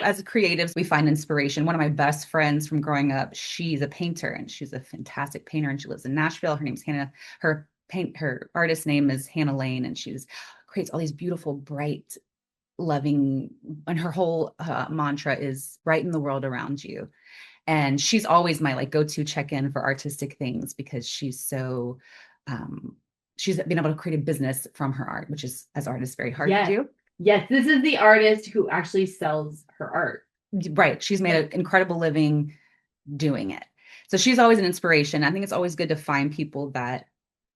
as creatives, we find inspiration. One of my best friends from growing up, she's a painter and she's a fantastic painter and she lives in Nashville. Her name's Hannah. Her artist name is Hannah Lane, and she's creates all these beautiful, bright, loving, and her whole mantra is brighten the world around you. And she's always my like go-to check-in for artistic things because she's been able to create a business from her art, which is as artists very hard to do. Yes, this is the artist who actually sells her art. Right. She's made an incredible living doing it. So she's always an inspiration. I think it's always good to find people that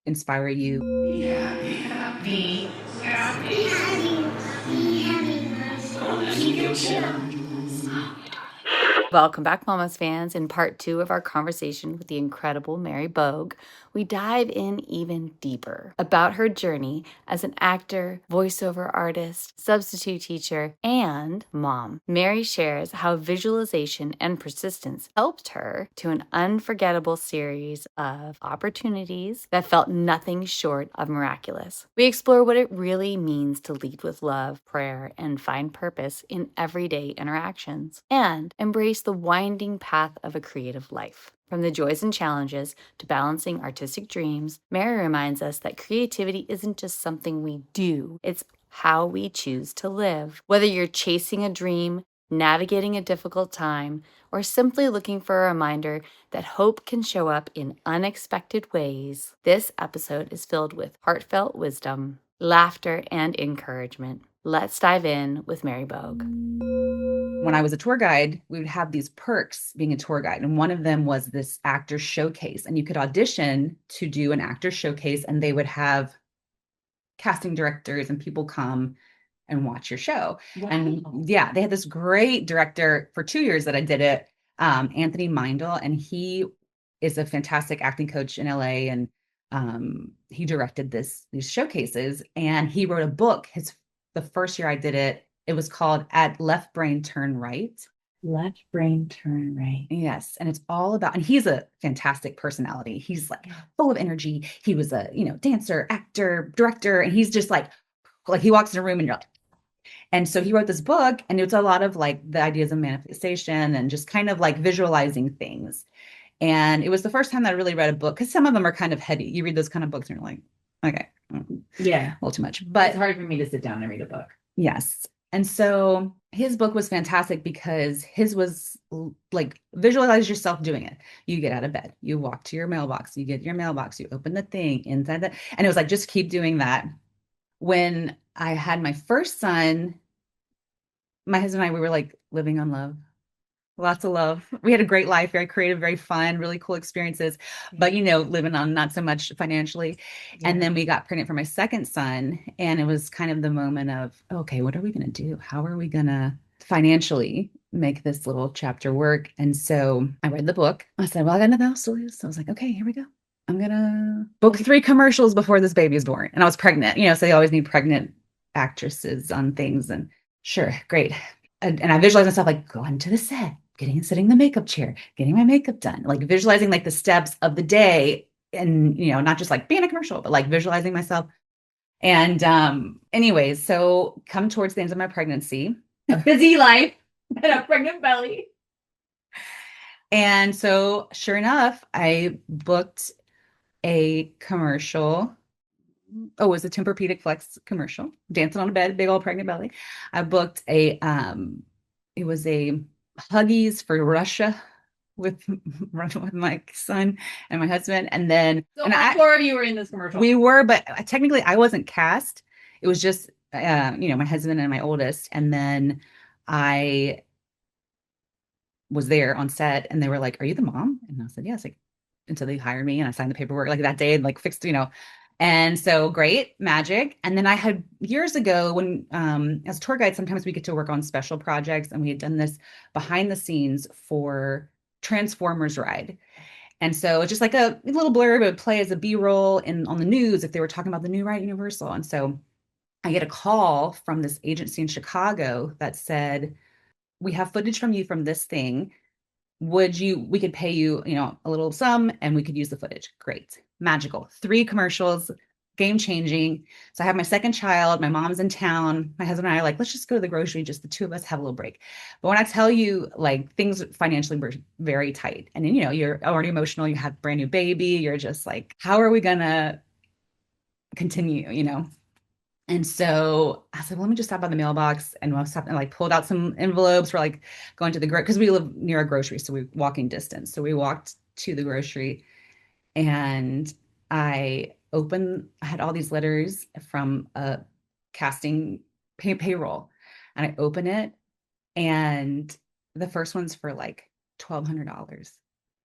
inspire you. Be happy, happy, happy, happy, happy, happy. Welcome back, Mama's fans. In part 2 of our conversation with the incredible Mary Bogh, we dive in even deeper about her journey as an actor, voiceover artist, substitute teacher, and mom. Mary shares how visualization and persistence helped her to an unforgettable series of opportunities that felt nothing short of miraculous. We explore what it really means to lead with love, prayer, and find purpose in everyday interactions, and embrace the winding path of a creative life. From the joys and challenges to balancing artistic dreams, Mary reminds us that creativity isn't just something we do, it's how we choose to live. Whether you're chasing a dream, navigating a difficult time, or simply looking for a reminder that hope can show up in unexpected ways, this episode is filled with heartfelt wisdom, laughter, and encouragement. Let's dive in with Mary Bogh. When I was a tour guide, we would have these perks being a tour guide. And one of them was this actor showcase. And you could audition to do an actor showcase, and they would have casting directors and people come and watch your show. Wow. And yeah, they had this great director for 2 years that I did it, Anthony Mindel, and he is a fantastic acting coach in LA. And he directed these showcases, and he wrote a book. The first year I did it, it was called At Left Brain Turn Right. Left Brain Turn Right. Yes. And it's all about, and he's a fantastic personality. He's like full of energy. He was a, dancer, actor, director, and he's just like he walks in a room and you're like, and so he wrote this book, and it's a lot of like the ideas of manifestation and just kind of like visualizing things. And it was the first time that I really read a book, because some of them are kind of heady. You read those kind of books and you're like, okay. Yeah. A little too much. But it's hard for me to sit down and read a book. Yes. And so his book was fantastic because his was like, visualize yourself doing it. You get out of bed, you walk to your mailbox, you get your mailbox, you open the thing inside that. And it was like, just keep doing that. When I had my first son, my husband and I, we were like living on love. Lots of love. We had a great life, very creative, very fun, really cool experiences, but living on not so much financially. Yeah. And then we got pregnant for my second son, and it was kind of the moment of, okay, what are we going to do? How are we going to financially make this little chapter work? And so I read the book. I said, well, I got nothing else to lose. So I was like, okay, here we go. I'm going to book 3 commercials before this baby is born. And I was pregnant, so they always need pregnant actresses on things. And sure, great. And I visualized myself like going to the set, sitting in the makeup chair, getting my makeup done, like visualizing like the steps of the day, and not just like being a commercial, but like visualizing myself. And anyways, so come towards the end of my pregnancy, a busy life and a pregnant belly. And so sure enough, I booked a commercial. Oh, it was a Tempur-Pedic Flex commercial, dancing on a bed, big old pregnant belly. I booked it was a Huggies for Russia with my son and my husband. And then all 4 of you were in this commercial. We were, but technically I wasn't cast. It was just, my husband and my oldest. And then I was there on set, and they were like, are you the mom? And I said, yes. Like, and so they hired me, and I signed the paperwork like that day and like fixed, and so great magic. And then I had years ago when, as a tour guide, sometimes we get to work on special projects, and we had done this behind the scenes for Transformers ride. And so it's just like a little blurb, it would play as a B-roll on the news if they were talking about the new ride at Universal. And so I get a call from this agency in Chicago that said, we have footage from you from this thing. We could pay you, a little sum, and we could use the footage. Great. Magical. 3 commercials, game changing. So I have my second child, my mom's in town. My husband and I are like, let's just go to the grocery. Just the two of us have a little break. But when I tell you, like, things financially were very tight, and then, you're already emotional. You have a brand new baby. You're just like, how are we gonna continue? And so I said, well, let me just stop by the mailbox, and we'll stop and like pulled out some envelopes for like going to the because we live near a grocery, so we walking distance. So we walked to the grocery, and I had all these letters from a casting payroll, and I open it, and the first one's for like $1,200,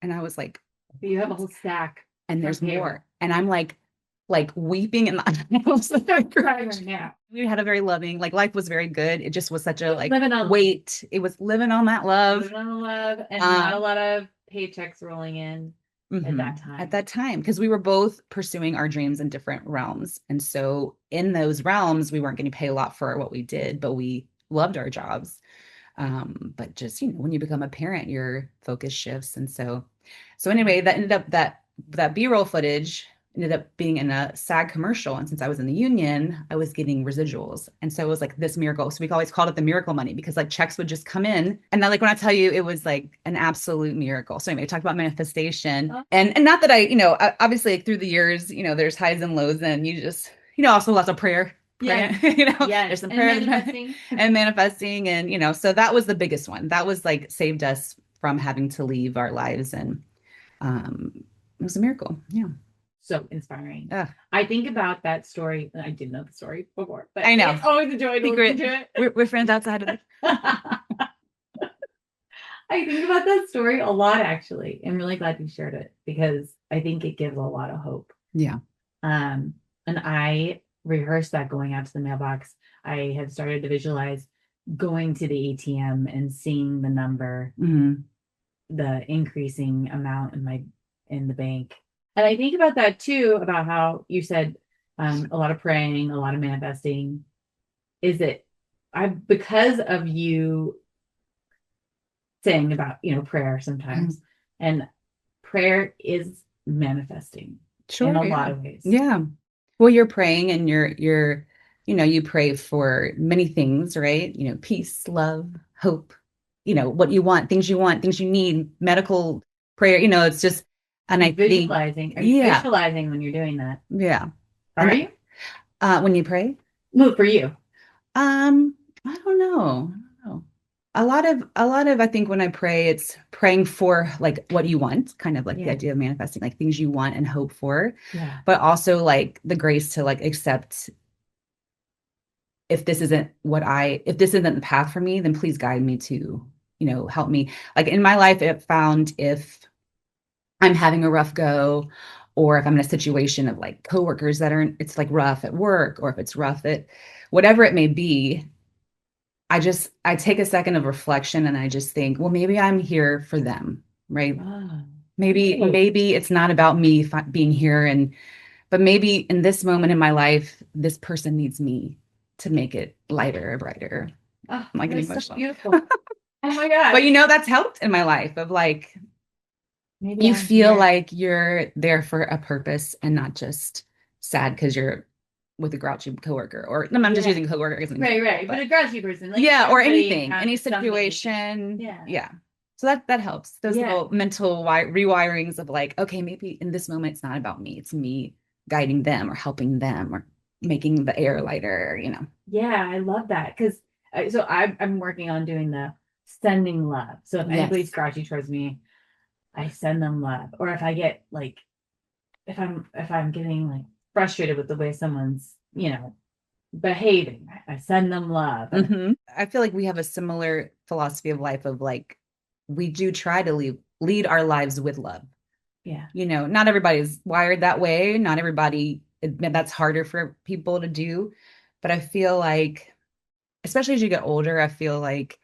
and I was like, You have a whole stack. and there's from payroll. more, and I'm like weeping in the aisles of the Crying grocery. right now. We had a very loving, like, life was very good. It just was such a like Living on- weight. It was living on that love. Living on the love, and not a lot of paychecks rolling in at that time. At that time, because we were both pursuing our dreams in different realms. And so in those realms, we weren't getting paid a lot for what we did, but we loved our jobs. But just, when you become a parent, your focus shifts. And so anyway, that ended up that B-roll footage ended up being in a SAG commercial. And since I was in the union, I was getting residuals. And so it was like this miracle. So we always called it the miracle money, because like checks would just come in. And then, like, when I tell you, it was like an absolute miracle. So anyway, we talked about manifestation, and not that obviously, like, through the years, there's highs and lows, and you just, also lots of prayer. Yeah. There's some prayer and manifesting. And, so that was the biggest one. That was like saved us from having to leave our lives. And it was a miracle. Yeah. So inspiring. I think about that story. I didn't know the story before, but I know. It's always a joy to listen to it. We're friends outside of it. I think about that story a lot, actually. I'm really glad you shared it, because I think it gives a lot of hope. Yeah. And I rehearsed that going out to the mailbox. I have started to visualize going to the ATM and seeing the number, the increasing amount in the bank. And I think about that too, about how you said a lot of praying, a lot of manifesting. Is it because of you saying about, prayer sometimes, and prayer is manifesting in a lot of ways. Yeah. Well, you're praying, and you're you pray for many things, right? Peace, love, hope, what you want, things you need, medical prayer, it's just. And I visualizing. Are you visualizing when you're doing that? Yeah. Are you? When you pray? No, for you. I don't know. A lot of I think when I pray, it's praying for like what you want, kind of like the idea of manifesting, like things you want and hope for. Yeah. But also like the grace to like accept, if this isn't the path for me, then please guide me to, help me. Like in my life, it found if I'm having a rough go, or if I'm in a situation of like coworkers it's like rough at work, or if it's rough at whatever it may be, I take a second of reflection, and I just think, well, maybe I'm here for them, right? Maybe it's not about me being here, but maybe in this moment in my life, this person needs me to make it lighter or brighter. Oh, I'm like emotional. So beautiful. Oh my God. But that's helped in my life of like, maybe you feel like you're there for a purpose and not just sad because you're with a grouchy coworker, or I'm just using coworker as an example, right. But a grouchy person, like or anything, any situation. Yeah. So that helps. Those little mental rewirings of like, okay, maybe in this moment it's not about me; it's me guiding them or helping them or making the air lighter. Yeah, I love that, because so I'm working on doing the sending love. So if anybody's grouchy towards me, I send them love. Or if I get like, if I'm getting like frustrated with the way someone's, behaving, I send them love. I feel like we have a similar philosophy of life of like, we do try to lead our lives with love. Yeah. Not everybody's wired that way. Not everybody, that's harder for people to do. But I feel like, especially as you get older, I feel like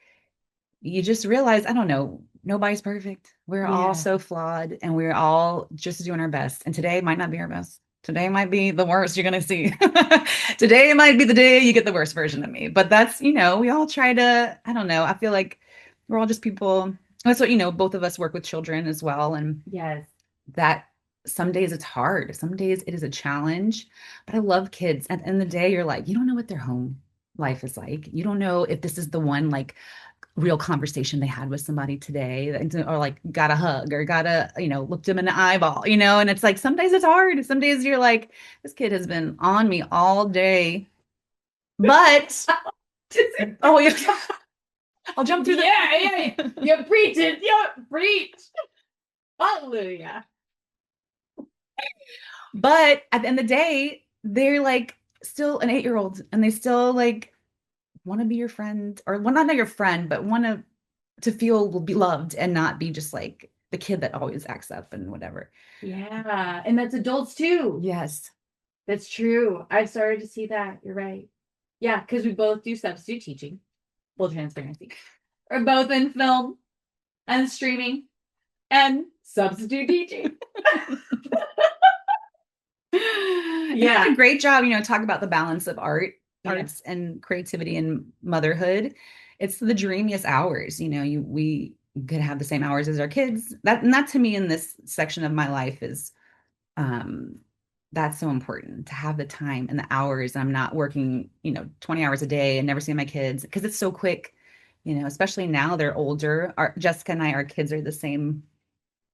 you just realize, I don't know, nobody's perfect. We're all so flawed, and we're all just doing our best. And today might not be our best. Today might be the worst you're going to see. Today might be the day you get the worst version of me. But that's, we all try to, I don't know. I feel like we're all just people. That's what, both of us work with children as well. And that some days it's hard. Some days it is a challenge, but I love kids. At the end of the day, you're like, you don't know what their home life is like. You don't know if this is the one like real conversation they had with somebody today, or like got a hug or got a, looked them in the eyeball, and it's like some days it's hard. Some days you're like, this kid has been on me all day. But oh yeah, I'll jump through yeah. You preach it. Yeah, preach. Hallelujah. But at the end of the day, they're like still an 8-year-old and they still like want to be your friend, or well, not your friend, but want to feel beloved and not be just like the kid that always acts up and whatever. Yeah. And that's adults too. Yes. That's true. I've started to see that. You're right. Yeah, because we both do substitute teaching. Full transparency. We're both in film and streaming and substitute teaching. Yeah. It's a great job, talk about the balance of arts and creativity and motherhood. It's the dreamiest hours, we could have the same hours as our kids. That to me in this section of my life is that's so important, to have the time and the hours. I'm not working, 20 hours a day and never seeing my kids because it's so quick, especially now they're older. Jessica and our kids are the same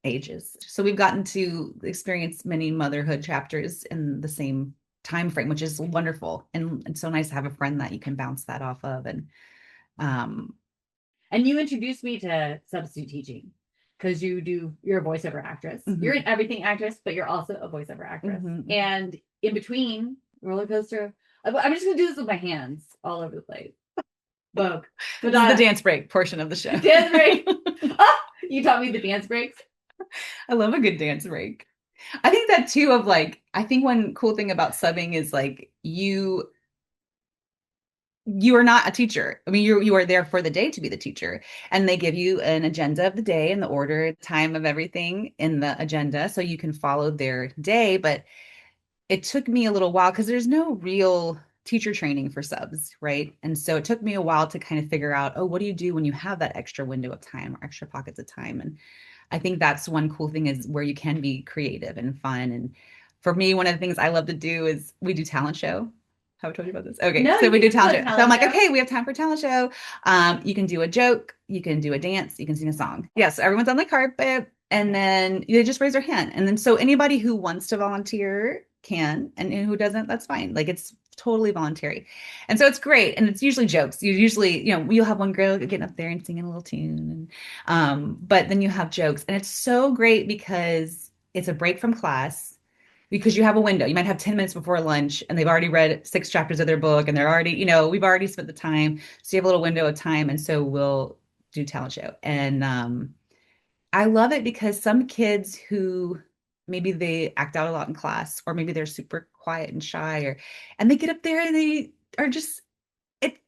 ages. So we've gotten to experience many motherhood chapters in the same time frame, which is wonderful. And it's so nice to have a friend that you can bounce that off of. And you introduced me to substitute teaching because you're a voiceover actress. Mm-hmm. You're an everything actress, but you're also a voiceover actress. Mm-hmm. And in between roller coaster, I'm just gonna do this with my hands all over the place. Bogh. This is the dance break portion of the show. Dance break. You taught me the dance breaks. I love a good dance break. I think that too of like, I think one cool thing about subbing is like you are not a teacher. I mean, you are there for the day to be the teacher, and they give you an agenda of the day and the order, time of everything in the agenda so you can follow their day. But it took me a little while because there's no real teacher training for subs, right? And so it took me a while to kind of figure out, what do you do when you have that extra window of time or extra pockets of time? And I think that's one cool thing is where you can be creative and fun. And for me, one of the things I love to do is we do talent show. Have I told you about this? Okay, no, so we do talent show. So I'm like, okay, we have time for talent show. You can do a joke, you can do a dance, you can sing a song. Yes, everyone's on the carpet, and then they just raise their hand. And then so anybody who wants to volunteer can, and who doesn't, that's fine. Like it's totally voluntary. And so it's great. And it's usually jokes. You usually, you'll have one girl getting up there and singing a little tune. And but then you have jokes. And it's so great because it's a break from class, because you have a window. You might have 10 minutes before lunch and they've already read 6 chapters of their book and they're already, we've already spent the time. So you have a little window of time. And so we'll do talent show. And I love it because some kids who maybe they act out a lot in class, or maybe they're super quiet and shy, and they get up there and they are just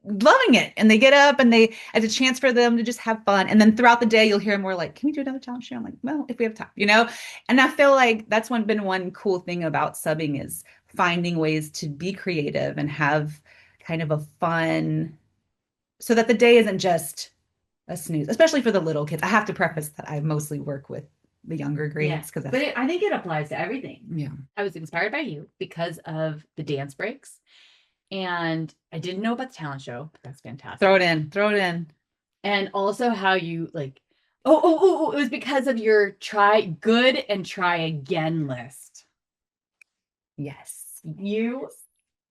loving it. And they get up and it's a chance for them to just have fun. And then throughout the day, you'll hear them more like, can we do another talent show? I'm like, well, if we have time, and I feel like that's been one cool thing about subbing is finding ways to be creative and have kind of a fun, so that the day isn't just a snooze, especially for the little kids. I have to preface that I mostly work with the younger grades, because I think it applies to everything. Yeah, I was inspired by you because of the dance breaks, and I didn't know about the talent show. That's fantastic. Throw it in. And also how you like, it was because of your try good and try again list. Yes,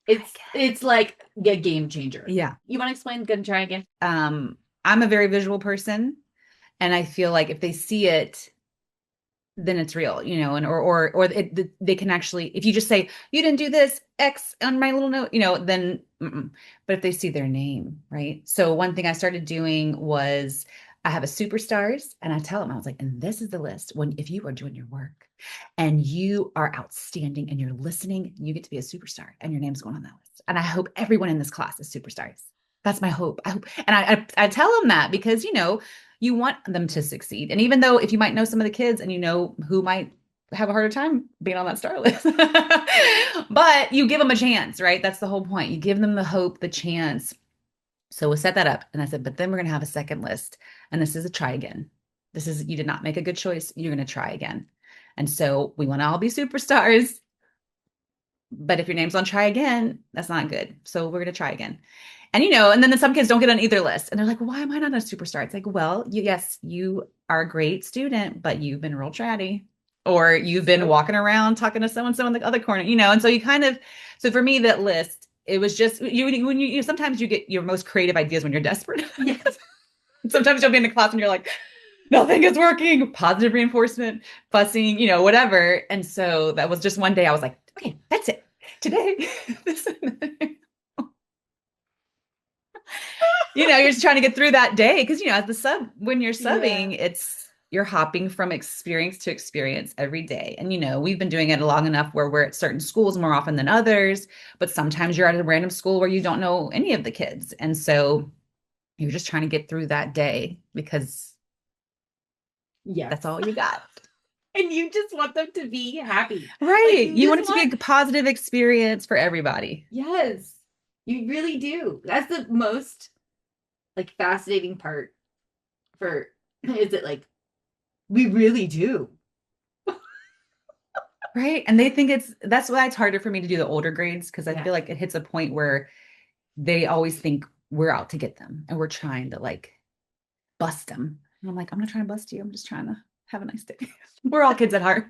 it's like a game changer. Yeah, you want to explain good and try again? I'm a very visual person, and I feel like if they see it, then it's real, and they can actually, if you just say, you didn't do this X on my little note, then, but if they see their name, right? So one thing I started doing was I have a superstars, and I tell them, I was like, and this is the list. If you are doing your work and you are outstanding and you're listening, you get to be a superstar and your name's going on that list. And I hope everyone in this class is superstars. That's my hope. I hope. And I tell them that because, you want them to succeed. And even though if you might know some of the kids and who might have a harder time being on that star list, but you give them a chance, right? That's the whole point. You give them the hope, the chance. So we'll set that up. And I said, but then we're going to have a second list. And this is a try again. You did not make a good choice. You're going to try again. And so we want to all be superstars. But if your name's on try again, that's not good. So we're going to try again. And, and then some kids don't get on either list. And they're like, why am I not a superstar? It's like, well, yes, you are a great student, but you've been real chatty. Or you've been walking around talking to so-and-so in the other corner, and so you so for me, that list, it was just, when you sometimes you get your most creative ideas when you're desperate. Yes. Sometimes you'll be in the class and you're like, nothing is working, positive reinforcement, fussing, whatever. And so that was just one day I was like, okay, that's it. Today, you're just trying to get through that day. Because, as when you're subbing, you're hopping from experience to experience every day. And, we've been doing it long enough where we're at certain schools more often than others, but sometimes you're at a random school where you don't know any of the kids. And so you're just trying to get through that day because that's all you got. And you just want them to be happy. Right. You want it to be a positive experience for everybody. Yes, you really do. That's the most fascinating part is it we really do. Right. And they think that's why it's harder for me to do the older grades, because I feel like it hits a point where they always think we're out to get them and we're trying to bust them. And I'm like, I'm not trying to bust you. I'm just trying to have a nice day. We're all kids at heart.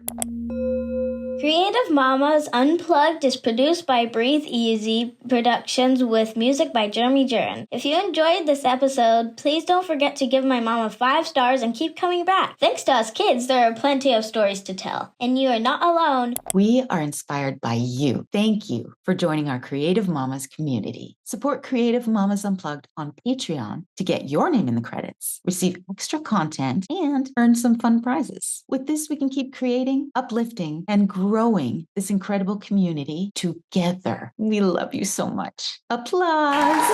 Creative Mamas Unplugged is produced by Breatheasy Productions with music by Jeremy Jurin. If you enjoyed this episode, please don't forget to give my mama 5 stars and keep coming back. Thanks to us kids, there are plenty of stories to tell. And you are not alone. We are inspired by you. Thank you for joining our Creative Mamas community. Support Creative Mamas Unplugged on Patreon to get your name in the credits, receive extra content, and earn some fun prizes. With this, we can keep creating, uplifting, and growing this incredible community together. We love you so much. Applause.